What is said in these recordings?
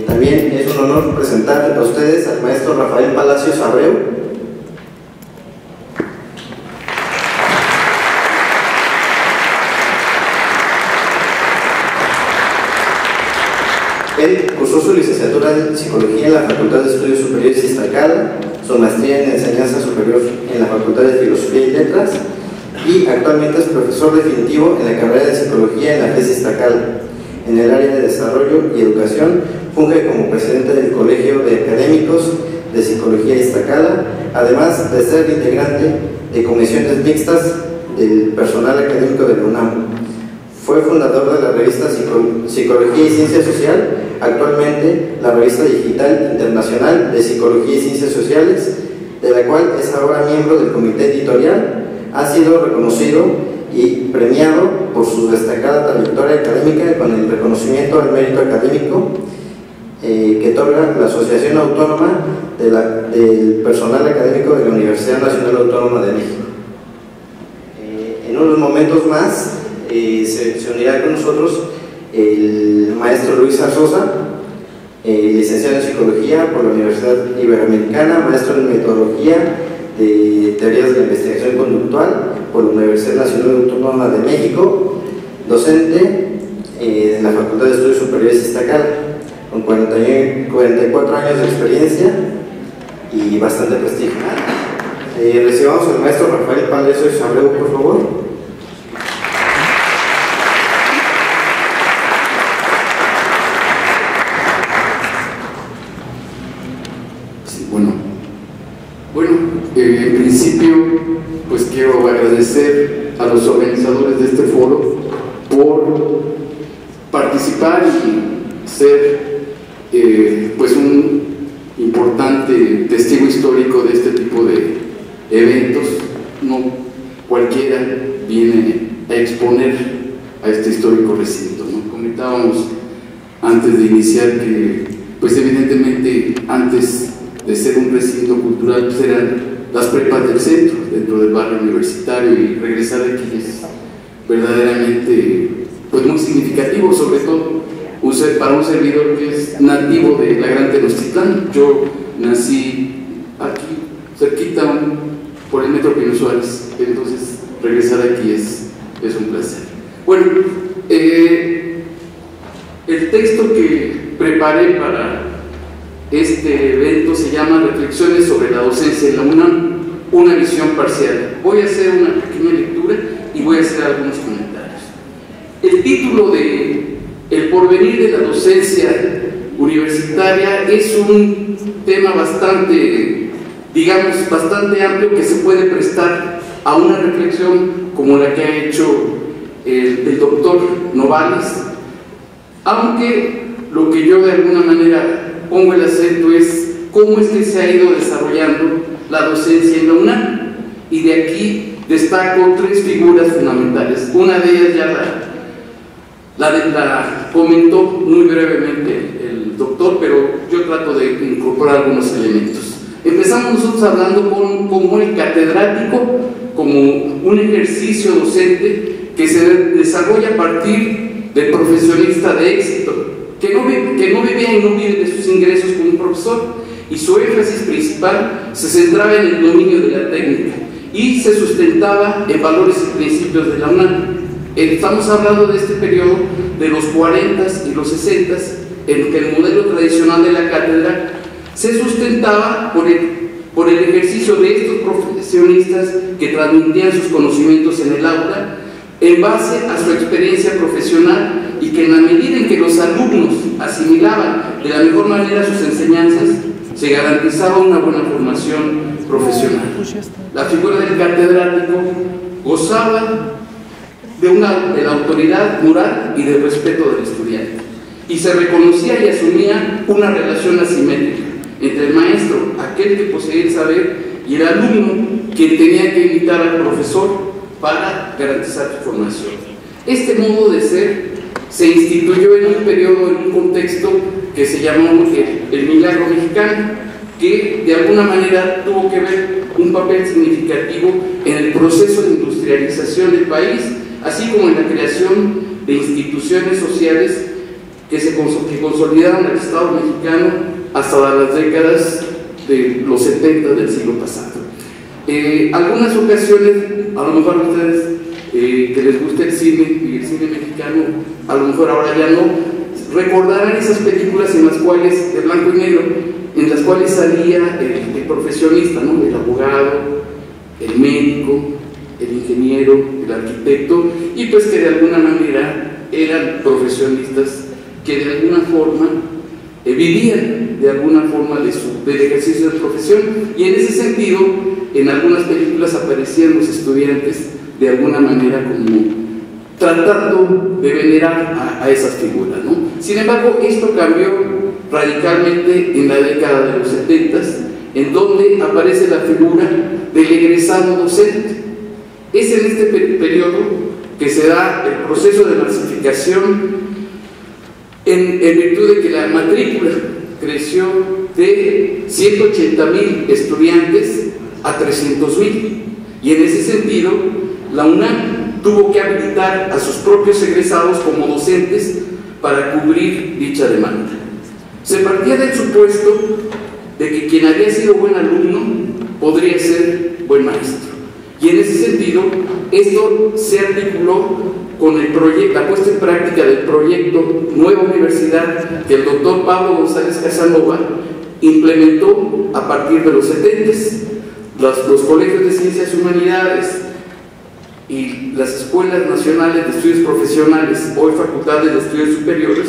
También es un honor presentar a ustedes al maestro Rafael Palacios Abreu. Él cursó su licenciatura en Psicología en la Facultad de Estudios Superiores Iztacala, su maestría en Enseñanza Superior en la Facultad de Filosofía y Letras, y actualmente es profesor definitivo en la carrera de Psicología en la FES Iztacala. En el área de Desarrollo y Educación, funge como presidente del Colegio de Académicos de Psicología Iztacala, además de ser integrante de comisiones mixtas del personal académico de la UNAM. Fue fundador de la revista Psicología y Ciencia Social, actualmente la revista digital internacional de Psicología y Ciencias Sociales, de la cual es ahora miembro del comité editorial. Ha sido reconocido y premiado por su destacada trayectoria académica con el reconocimiento al mérito académico que otorga la Asociación Autónoma del Personal Académico de la Universidad Nacional Autónoma de México. En unos momentos más se unirá con nosotros el maestro Luis Arzosa, licenciado en Psicología por la Universidad Iberoamericana, maestro en Metodología de Teorías de la Investigación Conductual por la Universidad Nacional Autónoma de México, docente en la Facultad de Estudios Superiores Iztacala, con 44 años de experiencia y bastante prestigio. Recibamos al maestro Rafael Palacios Abreu, por favor. En principio, pues quiero agradecer a los organizadores de este foro por participar y ser pues un importante testigo histórico de este tipo de eventos. No cualquiera viene a exponer a este histórico recinto, ¿no? Comentábamos antes de iniciar que, pues evidentemente, antes de ser un recinto cultural, pues eran las prepas del centro, dentro del barrio universitario, y regresar aquí es verdaderamente pues muy significativo, sobre todo para un servidor que es nativo de la Gran Tenochtitlán. Yo nací aquí, cerquita por el metro Pino Suárez, entonces regresar aquí es un placer. Bueno, el texto que preparé para este evento se llama Reflexiones sobre la docencia en la UNAM, una visión parcial. Voy a hacer una pequeña lectura y voy a hacer algunos comentarios. El título de El porvenir de la docencia universitaria es un tema bastante, digamos, bastante amplio, que se puede prestar a una reflexión como la que ha hecho el doctor Novales, aunque lo que yo de alguna manera pongo el acento es cómo es que se ha ido desarrollando la docencia en la UNAM, y de aquí destaco tres figuras fundamentales. Una de ellas ya la comentó muy brevemente el doctor, pero yo trato de incorporar algunos elementos. Empezamos nosotros hablando como el catedrático, como un ejercicio docente que se desarrolla a partir del profesionista de éxito, que no vivía y no vive de sus ingresos como un profesor, y su énfasis principal se centraba en el dominio de la técnica y se sustentaba en valores y principios de la UNAM. Estamos hablando de este periodo de los 40s y los 60s, en que el modelo tradicional de la cátedra se sustentaba por el ejercicio de estos profesionistas que transmitían sus conocimientos en el aula en base a su experiencia profesional, y que en la medida en que los alumnos asimilaban de la mejor manera sus enseñanzas, se garantizaba una buena formación profesional. La figura del catedrático gozaba de la autoridad moral y del respeto del estudiante, y se reconocía y asumía una relación asimétrica entre el maestro, aquel que poseía el saber, y el alumno, quien tenía que imitar al profesor para garantizar su formación. Este modo de ser se instituyó en un periodo, en un contexto que se llamó el milagro mexicano, que de alguna manera tuvo que ver un papel significativo en el proceso de industrialización del país, así como en la creación de instituciones sociales que consolidaron el Estado mexicano hasta las décadas de los 70 del siglo pasado. Algunas ocasiones, a lo mejor a ustedes que les gusta el cine y el cine mexicano, a lo mejor ahora ya no, recordarán esas películas en las cuales, de blanco y negro, en las cuales salía el profesionista, ¿no? El abogado, el médico, el ingeniero, el arquitecto, y pues que de alguna manera eran profesionistas que de alguna forma vivían de alguna forma del ejercicio de profesión, y en ese sentido en algunas películas aparecían los estudiantes de alguna manera como tratando de venerar a esas figuras, ¿no? Sin embargo, esto cambió radicalmente en la década de los 70, en donde aparece la figura del egresado docente. Es en este periodo que se da el proceso de masificación en virtud de que la matrícula creció de 180,000 estudiantes a 300,000, y en ese sentido la UNAM tuvo que habilitar a sus propios egresados como docentes para cubrir dicha demanda. Se partía del supuesto de que quien había sido buen alumno podría ser buen maestro, y en ese sentido esto se articuló con el proyecto, la puesta en práctica del proyecto Nueva Universidad que el doctor Pablo González Casanova implementó a partir de los 70s. Los colegios de ciencias y humanidades y las escuelas nacionales de estudios profesionales, hoy facultades de estudios superiores,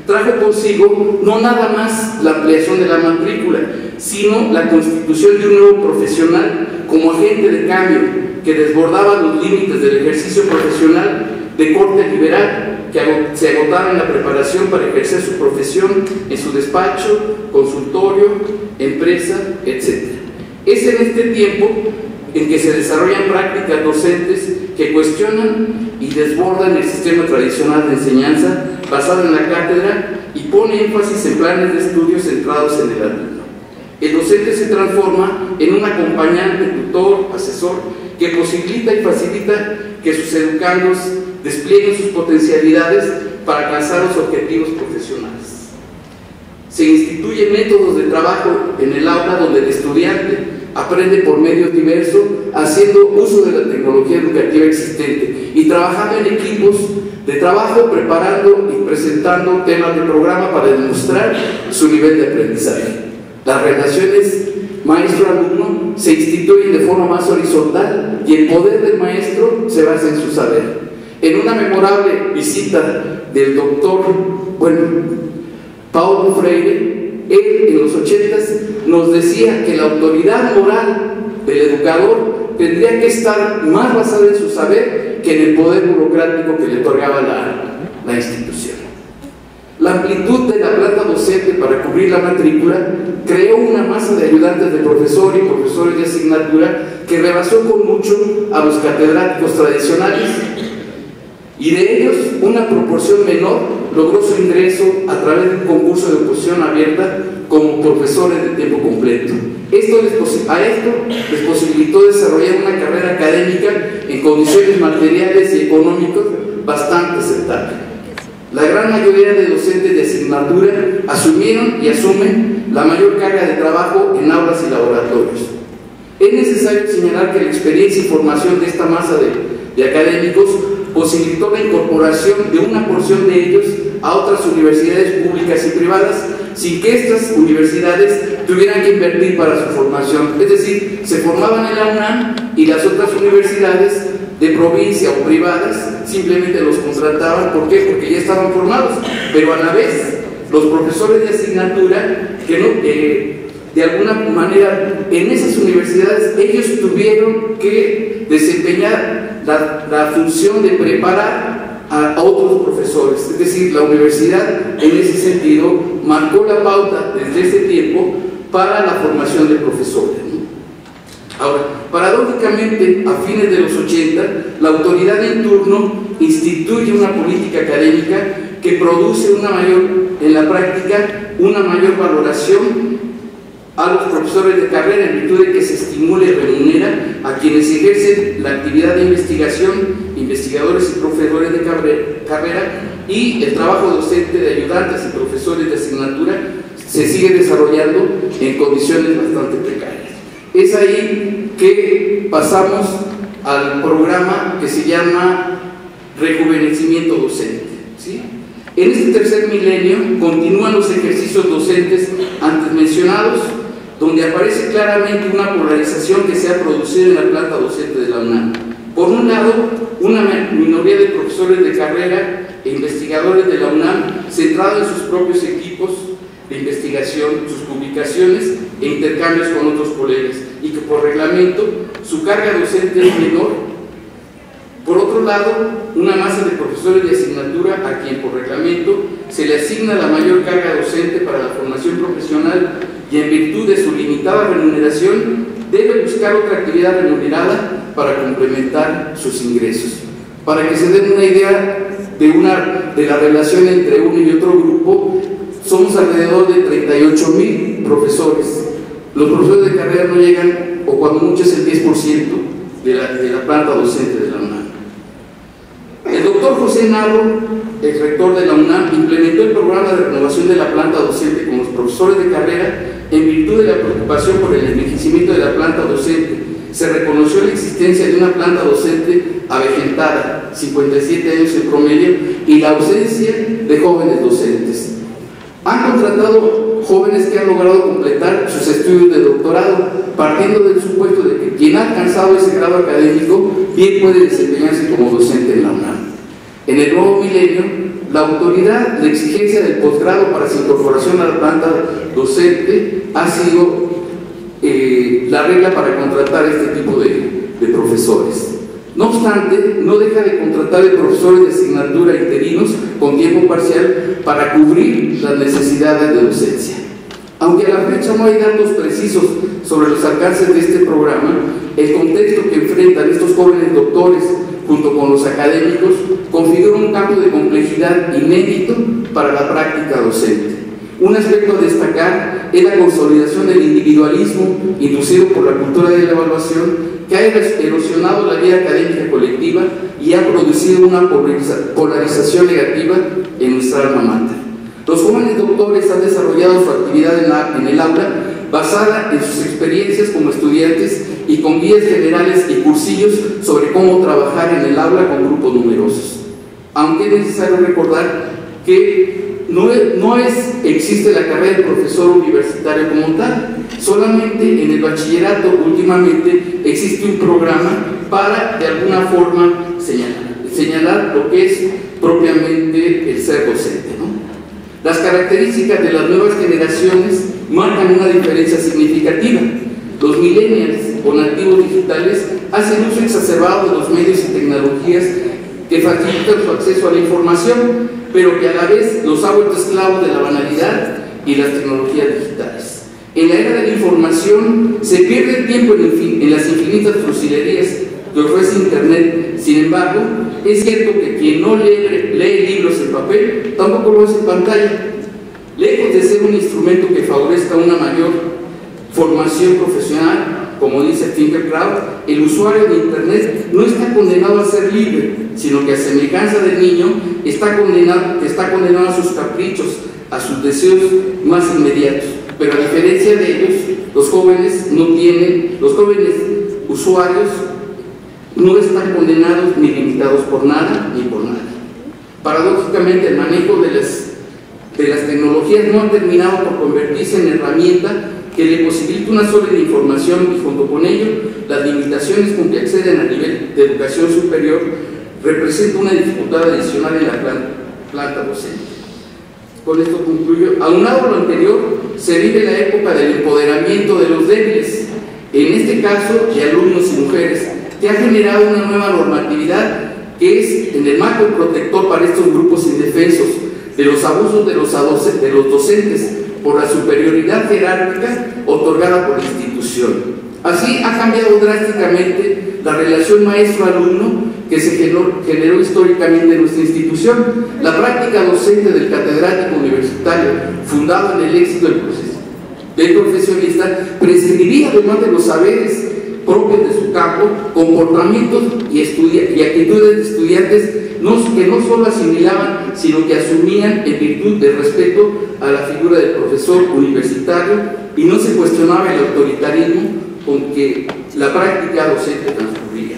trajo consigo no nada más la ampliación de la matrícula, sino la constitución de un nuevo profesional como agente de cambio que desbordaba los límites del ejercicio profesional de corte liberal, que se agotaba en la preparación para ejercer su profesión en su despacho, consultorio, empresa, etc. Es en este tiempo en que se desarrollan prácticas docentes que cuestionan y desbordan el sistema tradicional de enseñanza basado en la cátedra y pone énfasis en planes de estudios centrados en el alumno. El docente se transforma en un acompañante, tutor, asesor, que posibilita y facilita que sus educandos desplieguen sus potencialidades para alcanzar los objetivos profesionales. Se instituyen métodos de trabajo en el aula donde el estudiante aprende por medios diversos, haciendo uso de la tecnología educativa existente y trabajando en equipos de trabajo, preparando y presentando temas de programa para demostrar su nivel de aprendizaje. Las relaciones maestro-alumno se instituyen de forma más horizontal y el poder del maestro se basa en su saber. En una memorable visita del doctor, Paulo Freire, él en los 80s nos decía que la autoridad moral del educador tendría que estar más basada en su saber que en el poder burocrático que le otorgaba la institución. La amplitud de la planta docente para cubrir la matrícula creó una masa de ayudantes de profesor y profesores de asignatura que rebasó con mucho a los catedráticos tradicionales, y de ellos una proporción menor logró su ingreso a través de un concurso de oposición abierta como profesores de tiempo completo. A esto les posibilitó desarrollar una carrera académica en condiciones materiales y económicas bastante aceptables. La gran mayoría de docentes de asignatura asumieron y asumen la mayor carga de trabajo en aulas y laboratorios. Es necesario señalar que la experiencia y formación de esta masa de académicos posibilitó la incorporación de una porción de ellos a otras universidades públicas y privadas sin que estas universidades tuvieran que invertir para su formación. Es decir, se formaban en la UNAM y las otras universidades de provincia o privadas simplemente los contrataban. ¿Por qué? Porque ya estaban formados, pero a la vez los profesores de asignatura que de alguna manera en esas universidades ellos tuvieron que desempeñar la función de preparar a otros profesores. Es decir, la universidad en ese sentido marcó la pauta desde ese tiempo para la formación de profesores, ¿no? Ahora, paradójicamente, a fines de los 80, la autoridad en turno instituye una política académica que produce en la práctica una mayor valoración a los profesores de carrera en virtud de que se estimule y remunera a quienes ejercen la actividad de investigación, investigadores y profesores de carrera, y el trabajo docente de ayudantes y profesores de asignatura se sigue desarrollando en condiciones bastante precarias. Es ahí que pasamos al programa que se llama Rejuvenecimiento Docente, ¿sí? En este tercer milenio continúan los ejercicios docentes antes mencionados, donde aparece claramente una polarización que se ha producido en la planta docente de la UNAM. Por un lado, una minoría de profesores de carrera e investigadores de la UNAM centrados en sus propios equipos de investigación, sus publicaciones e intercambios con otros colegas, y que por reglamento su carga docente es menor. Por otro lado, una masa de profesores de asignatura a quien por reglamento se le asigna la mayor carga docente para la formación profesional y en virtud de su limitada remuneración debe buscar otra actividad remunerada para complementar sus ingresos. Para que se den una idea de la relación entre uno y otro grupo, somos alrededor de 38,000 profesores. Los profesores de carrera no llegan, o cuando mucho es el 10% de la planta docente de la UNAM. El doctor José Narro, el rector de la UNAM, implementó el programa de renovación de la planta docente con los profesores de carrera en virtud de la preocupación por el envejecimiento de la planta docente. Se reconoció la existencia de una planta docente avejentada, 57 años en promedio, y la ausencia de jóvenes docentes. Han contratado jóvenes que han logrado completar sus estudios de doctorado, partiendo del supuesto de que quien ha alcanzado ese grado académico bien puede desempeñarse como docente en la UNAM. En el nuevo milenio, la autoridad, la exigencia del posgrado para su incorporación a la planta docente ha sido la regla para contratar este tipo de profesores. No obstante, no deja de contratar de profesores de asignatura interinos con tiempo parcial para cubrir las necesidades de docencia. Aunque a la fecha no hay datos precisos sobre los alcances de este programa, el contexto que enfrentan estos jóvenes doctores junto con los académicos configura un campo de complejidad inédito para la práctica docente. Un aspecto a destacar es la consolidación del individualismo inducido por la cultura de la evaluación, que ha erosionado la vida académica colectiva y ha producido una polarización negativa en nuestra alma mater. Los jóvenes doctores han desarrollado su actividad en el aula basada en sus experiencias como estudiantes y con guías generales y cursillos sobre cómo trabajar en el aula con grupos numerosos. Aunque es necesario recordar que no existe la carrera de profesor universitario como tal. Solamente en el bachillerato últimamente existe un programa para de alguna forma señalar lo que es propiamente el ser docente, ¿no? Las características de las nuevas generaciones marcan una diferencia significativa. Los millennials o nativos digitales hacen uso exacerbado de los medios y tecnologías que facilitan su acceso a la información, pero que a la vez los ha vuelto esclavos de la banalidad y las tecnologías digitales. En la era de la información se pierde el tiempo en las infinitas fusilerías que ofrece Internet. Sin embargo, es cierto que quien no lee libros en papel tampoco lo hace en pantalla. Lejos de ser un instrumento que favorezca una mayor formación profesional, como dice Finkelkraut, el usuario de Internet no está condenado a ser libre, sino que a semejanza del niño está condenado a sus caprichos, a sus deseos más inmediatos. Pero a diferencia de ellos, los jóvenes usuarios no están condenados ni limitados por nada ni por nadie. Paradójicamente, el manejo de las tecnologías no ha terminado por convertirse en herramienta que le posibilita una sólida información y junto con ello las limitaciones con que acceden a nivel de educación superior representa una dificultad adicional en la planta docente. Con esto concluyo. Aunado a lo anterior, se vive la época del empoderamiento de los débiles, en este caso de alumnos y mujeres, que ha generado una nueva normatividad que es en el marco protector para estos grupos indefensos de los abusos de los docentes por la superioridad jerárquica otorgada por la institución. Así ha cambiado drásticamente la relación maestro-alumno que se generó históricamente en nuestra institución. La práctica docente del catedrático universitario, fundado en el éxito del profesionista prescribía, además de los saberes propios de su campo, comportamientos y actitudes de estudiantes que no solo asimilaban, sino que asumían en virtud del respeto a la figura del profesor universitario, y no se cuestionaba el autoritarismo con que la práctica docente transcurría.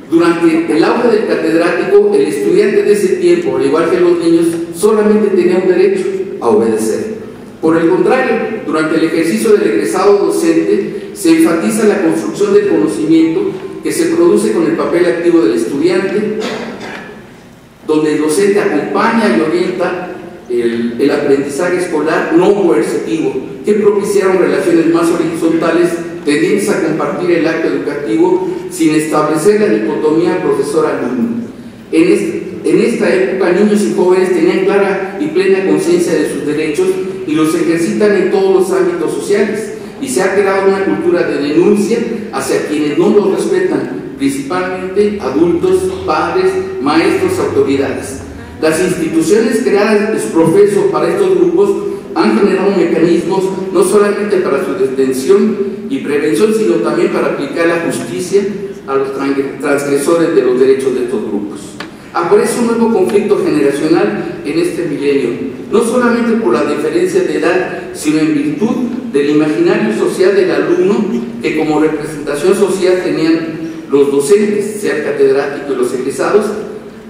Durante el aula del catedrático, el estudiante de ese tiempo, al igual que los niños, solamente tenía un derecho: a obedecer. Por el contrario, durante el ejercicio del egresado docente se enfatiza la construcción del conocimiento que se produce con el papel activo del estudiante, donde el docente acompaña y orienta el aprendizaje escolar no coercitivo, que propiciaron relaciones más horizontales tendientes a compartir el acto educativo sin establecer la dicotomía profesor-alumno. En esta época, niños y jóvenes tenían clara y plena conciencia de sus derechos y los ejercitan en todos los ámbitos sociales, y se ha creado una cultura de denuncia hacia quienes no los respetan, principalmente adultos, padres, maestros, autoridades. Las instituciones creadas ex profeso para estos grupos han generado mecanismos no solamente para su detención y prevención, sino también para aplicar la justicia a los transgresores de los derechos de estos grupos. Aparece un nuevo conflicto generacional en este milenio, no solamente por la diferencia de edad, sino en virtud del imaginario social del alumno, que como representación social tenían los docentes, sea el catedrático y los egresados,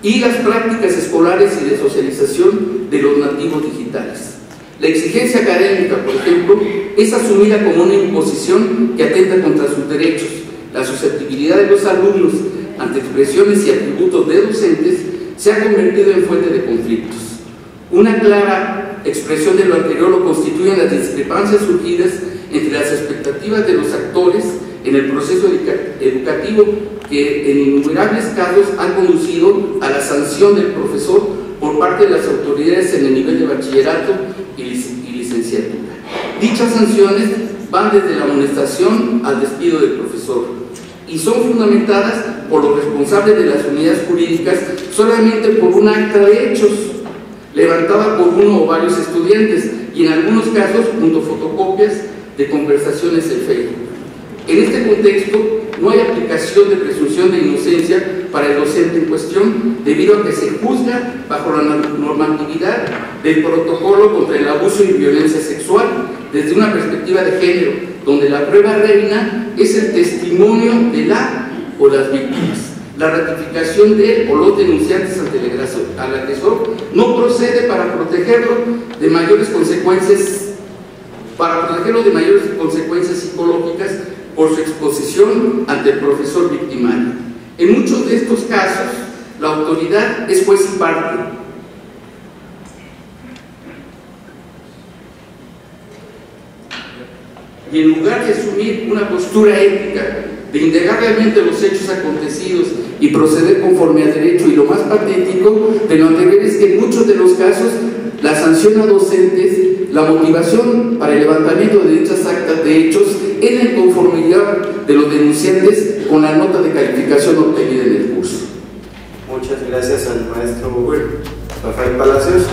y las prácticas escolares y de socialización de los nativos digitales. La exigencia académica, por ejemplo, es asumida como una imposición que atenta contra sus derechos. La susceptibilidad de los alumnos ante expresiones y atributos de docentes se ha convertido en fuente de conflictos. Una clara expresión de lo anterior lo constituyen las discrepancias surgidas entre las expectativas de los actores en el proceso educativo, que en innumerables casos han conducido a la sanción del profesor por parte de las autoridades en el nivel de bachillerato y licenciatura. Dichas sanciones van desde la amonestación al despido del profesor y son fundamentadas por los responsables de las unidades jurídicas solamente por un acta de hechos levantada por uno o varios estudiantes, y en algunos casos junto a fotocopias de conversaciones en Facebook. En este contexto no hay aplicación de presunción de inocencia para el docente en cuestión, debido a que se juzga bajo la normatividad del protocolo contra el abuso y violencia sexual desde una perspectiva de género, donde la prueba reina es el testimonio de la o las víctimas. La ratificación de él o los denunciantes ante el agresor no procede para protegerlo de mayores consecuencias psicológicas por su exposición ante el profesor victimario. En muchos de estos casos, la autoridad es juez y parte. Y en lugar de asumir una postura ética, de indagar realmente los hechos acontecidos y proceder conforme al derecho, y lo más patético de lo anterior es que en muchos de los casos la sanción a docentes, la motivación para el levantamiento de dichas actas de hechos es la inconformidad de los denunciantes con la nota de calificación obtenida en el curso. Muchas gracias al maestro Rafael Palacios.